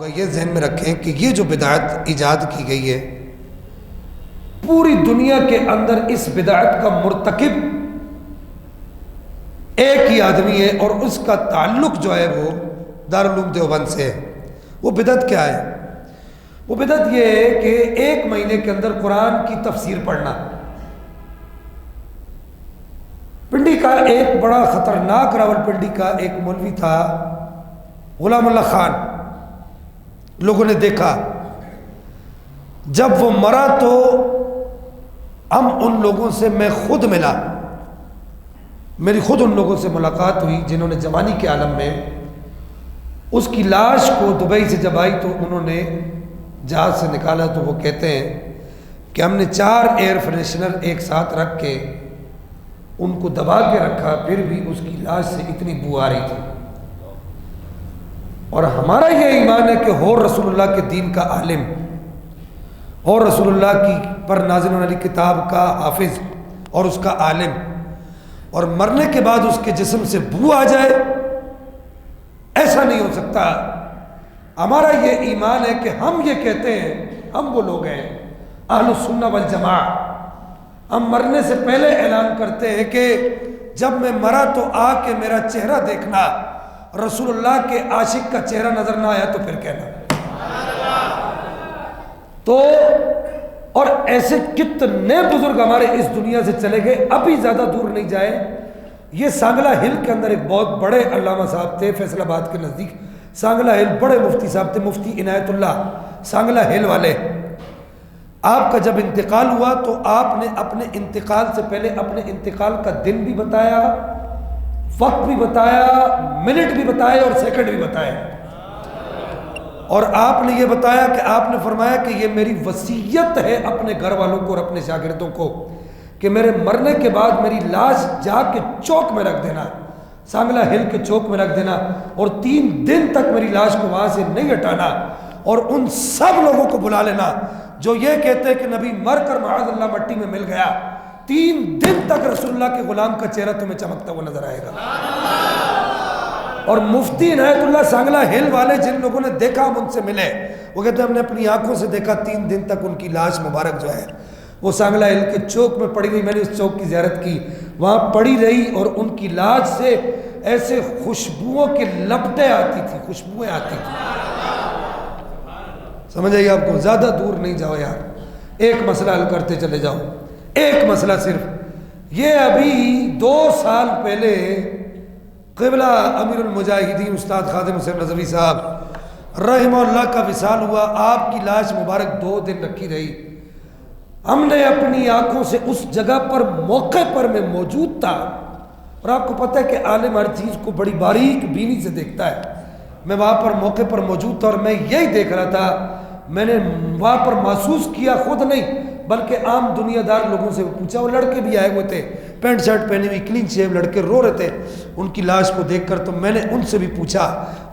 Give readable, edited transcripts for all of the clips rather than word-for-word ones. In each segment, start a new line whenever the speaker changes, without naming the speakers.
होगा, ये जहन में रखें कि ये जो बिदाअत ईजाद की गई है, पूरी दुनिया के अंदर इस बिदाअत का मुर्तकिब एक ही आदमी है और उसका ताल्लुक जो है वो दारुल उलूम देवबंद से है। वो बिदअत क्या है? वो बिदअत ये है कि एक महीने के अंदर कुरान की तफसीर पढ़ना। पिंडी का एक बड़ा खतरनाक रावलपिंडी का एक मौलवी था, गुलामुल्लाह खान, लोगों ने देखा। जब वो मरा तो हम उन लोगों से, मैं खुद मिला, मेरी खुद उन लोगों से मुलाकात हुई जिन्होंने जवानी के आलम में उसकी लाश को दुबई से जब आई तो उन्होंने जहाज से निकाला तो वो कहते हैं कि हमने 4 एयर फ्रेशनर एक साथ रख के उनको दबा के रखा, फिर भी उसकी लाश से इतनी बू आ रही थी। और हमारा ये ईमान है कि हो रसूलुल्लाह के दीन का आलिम, हो रसूलुल्लाह की पर नाज़िल होने वाली किताब का हाफिज और उसका आलिम, और मरने के बाद उसके जिस्म से बू आ जाए, ऐसा नहीं हो सकता। हमारा ये ईमान है कि हम ये कहते हैं, हम वो लोग हैं अहलुस सुन्ना वल जमा, हम मरने से पहले ऐलान करते हैं कि जब मैं मरा तो आके मेरा चेहरा देखना, रसूलुल्लाह के आशिक का चेहरा नजर ना आया तो फिर कहना। तो और ऐसे कितने बुजुर्ग हमारे इस दुनिया से चले गए। अभी ज़्यादा दूर नहीं जाए, ये सांगला हिल के अंदर एक बहुत बड़े अल्लामा साहब थे, फैसलाबाद के नज़दीक सांगला हिल, बड़े मुफ्ती साहब थे, मुफ्ती इनायतुल्लाह सांगला हिल वाले। आपका जब इंतकाल हुआ तो आपने अपने इंतकाल से पहले अपने इंतकाल का दिन भी बताया, वक्त भी बताया, मिनट भी बताए और सेकंड भी बताए। और आपने ये बताया कि आपने फरमाया कि ये मेरी वसीयत है अपने घर वालों को और अपने शागिर्दों को कि मेरे मरने के बाद मेरी लाश जाके चौक में रख देना, सांगला हिल के चौक में रख देना, और 3 दिन तक मेरी लाश को वहां से नहीं हटाना, और उन सब लोगों को बुला लेना जो ये कहते हैं कि नबी मर कर माअज़ल्लाह मट्टी में मिल गया, 3 दिन तक रसूलुल्लाह के गुलाम का चेहरा तुम्हें चमकता हुआ नजर आएगा। और मुफ्ती इनायतुल्लाह सांगला हिल वाले जिन लोगों ने देखा, हम उनसे मिले, वो कहते हैं हमने अपनी आंखों से देखा 3 दिन तक उनकी लाश मुबारक जो है वो सांगला हिल के चौक में पड़ी रही। मैंने उस चौक की ज़ियारत की, वहाँ पड़ी रही और उनकी लाश से ऐसे खुशबुओं की लपटें आती थी, खुशबुएं आती थी। समझ आइए आपको? ज़्यादा दूर नहीं जाओ यार, एक मसला हल करते चले जाओ। एक मसला सिर्फ ये, अभी 2 साल पहले क़िबला अमीरुल मुजाहिदीन उस्ताद खादिम हुसैन नज़वी साहब रहमहुल्लाह का विसाल हुआ। आपकी लाश मुबारक 2 दिन रखी रही। हमने अपनी आंखों से उस जगह पर मौके पर मैं मौजूद था, और आपको पता है कि आलिम हर चीज़ को बड़ी बारीक बीनी से देखता है। मैं वहाँ पर मौके पर मौजूद था और मैं यही देख रहा था। मैंने वहाँ पर महसूस किया, खुद नहीं बल्कि आम दुनियादार लोगों से पूछा, वो लड़के भी आए हुए थे, पैंट शर्ट पहने हुई, क्लीन शेव लड़के, रो रहे थे उनकी लाश को देखकर। तो मैंने उनसे भी पूछा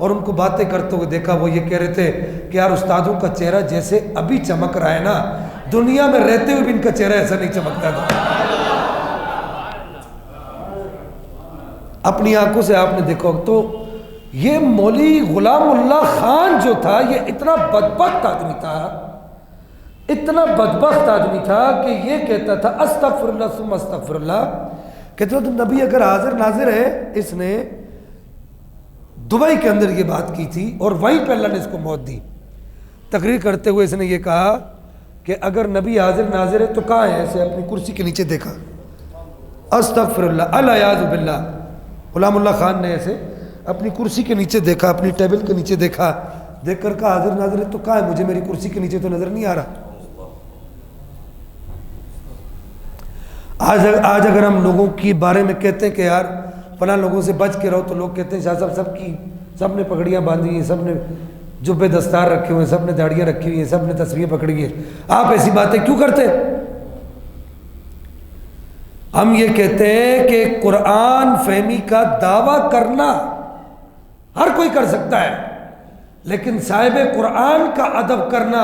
और उनको बातें करते हुए देखा। वो ये कह रहे थे कि यार उस्तादों का चेहरा जैसे अभी चमक रहा है ना, दुनिया में रहते हुए भी इनका चेहरा ऐसा नहीं चमकता था। अपनी आंखों से आपने देखो। तो ये मौलवी गुलामुल्लाह खान जो था, ये इतना बदबख्त आदमी था, इतना बदबख्त आदमी था कि ये कहता था अस्तगफिरुल्लाह सुम्मा अस्तगफिरुल्लाह। कहते तो नबी अगर हाजिर नाजिर है, इसने दुबई के अंदर ये बात की थी और वहीं पे अल्लाह ने इसको मौत दी। तकरीर करते हुए इसने ये कहा कि अगर नबी हाजिर नाजिर है तो कहाँ है? ऐसे अपनी कुर्सी के नीचे देखा, अस्तगफिरुल्लाह अल-याज़ु बिल्लाह। गुलामुल्लाह खान ने ऐसे अपनी कुर्सी के नीचे देखा, अपनी टेबल के नीचे देखा, देखकर कहा हाजिर नाजिर है तो कहाँ है? मुझे मेरी कुर्सी के नीचे तो नजर नहीं आ रहा। आज अगर हम लोगों के बारे में कहते हैं कि यार फलां लोगों से बच के रहो, तो लोग कहते हैं शाह साहब सब ने पगड़ियाँ बांधी हैं, सब ने जुब्बे दस्तार रखे हुए हैं, सब ने दाढ़ियाँ रखी हुई हैं, सब ने तस्वीरें पकड़ी है। आप ऐसी बातें क्यों करते हैं? हम ये कहते हैं कि कुरान फहमी का दावा करना हर कोई कर सकता है, लेकिन साहिब कुरान का अदब करना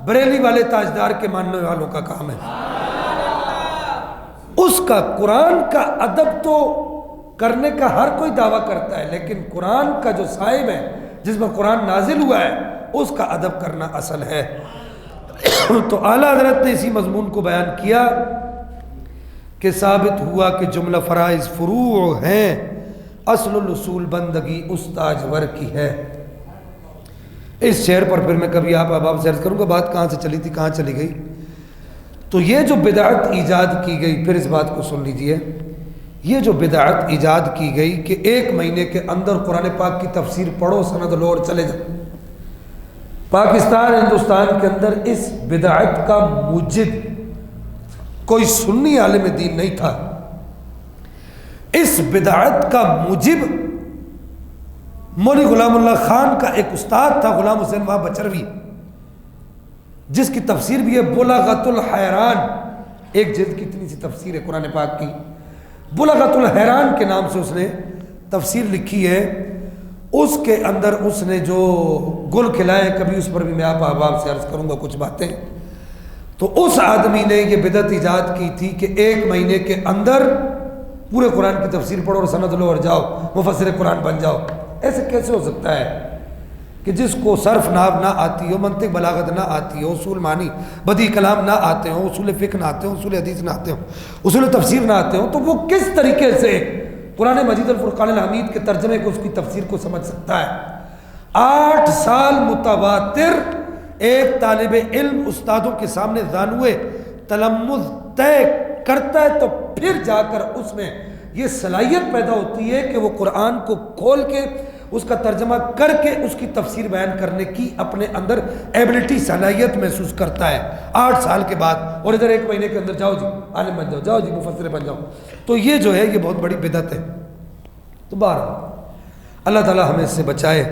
बरेली वाले ताजदार के मानने वालों का काम है। उसका कुरान का अदब तो करने का हर कोई दावा करता है, लेकिन कुरान का जो साहिब है, जिस पर कुरान नाजिल हुआ है, उसका अदब करना असल है। तो आला हज़रत ने इसी मजमून को बयान किया कि साबित हुआ कि जुमला फ़राइज़ फ़ुरू हैं, असलुल उसूल बंदगी उस्ताजवर की है। इस शेर पर फिर मैं कभी आप अहबाब से अर्ज़ करूँगा बात कहाँ से चली थी कहाँ चली गई। तो ये जो बिदअत ईजाद की गई, फिर इस बात को सुन लीजिए, ये जो बिदअत ईजाद की गई कि 1 महीने के अंदर कुरान पाक की तफसीर पढ़ो, सनद लो और चले जाओ। पाकिस्तान हिंदुस्तान के अंदर इस बिदअत का मुजिब कोई सुन्नी आलिम दीन नहीं था। इस बिदअत का मुजिब मौलवी गुलामुल्लाह खान का एक उस्ताद था, गुलाम हुसैन वहाब बचरवी, जिसकी तफसीर भी है बुलगतुल हैरान। एक जिल्द की इतनी सी तफसीर है कुरान पाक की, बुलगतुल हैरान के नाम से उसने तफसीर लिखी है। उसके अंदर उसने जो गुल खिलाए, कभी उस पर भी मैं आप अहबाब से अर्ज़ करूँगा कुछ बातें। तो उस आदमी ने ये बिदअत ईजाद की थी कि 1 महीने के अंदर पूरे कुरान की तफसीर पढ़ो और सनद लो और जाओ, मुफस्सिर कुरान बन जाओ। ऐसे कैसे हो सकता है कि जिसको सर्फ नाव ना आती हो, मंतिक बलागत ना आती हो, उसूल मानी बदी कलाम ना आते हो, उसूल फ़िक़्ह ना आते हो, उसूल हदीस ना आते हो, उसूल तफसीर ना आते हो, तो वो किस तरीके से कुरान मजीद अल फुरक़ान अल हमीद के तर्जमे को, उसकी तफसीर को समझ सकता है। 8 साल मुतवातिर एक तालिब इल्म उस्तादों के सामने ज़ानुए तलम्मुज़ तय करता है, तो फिर जाकर उसमें ये सलाहियत पैदा होती है कि वो कुरान को खोल के उसका तर्जमा करके उसकी तफसीर बयान करने की अपने अंदर एबिलिटी, सलाहियत महसूस करता है 8 साल के बाद। और इधर 1 महीने के अंदर जाओ जी आलिम बन जाओ, जाओ जी मुफस्सिर बन जाओ। तो ये जो है ये बहुत बड़ी बिदअत है। तो बार अल्लाह ताला हमें इससे बचाए।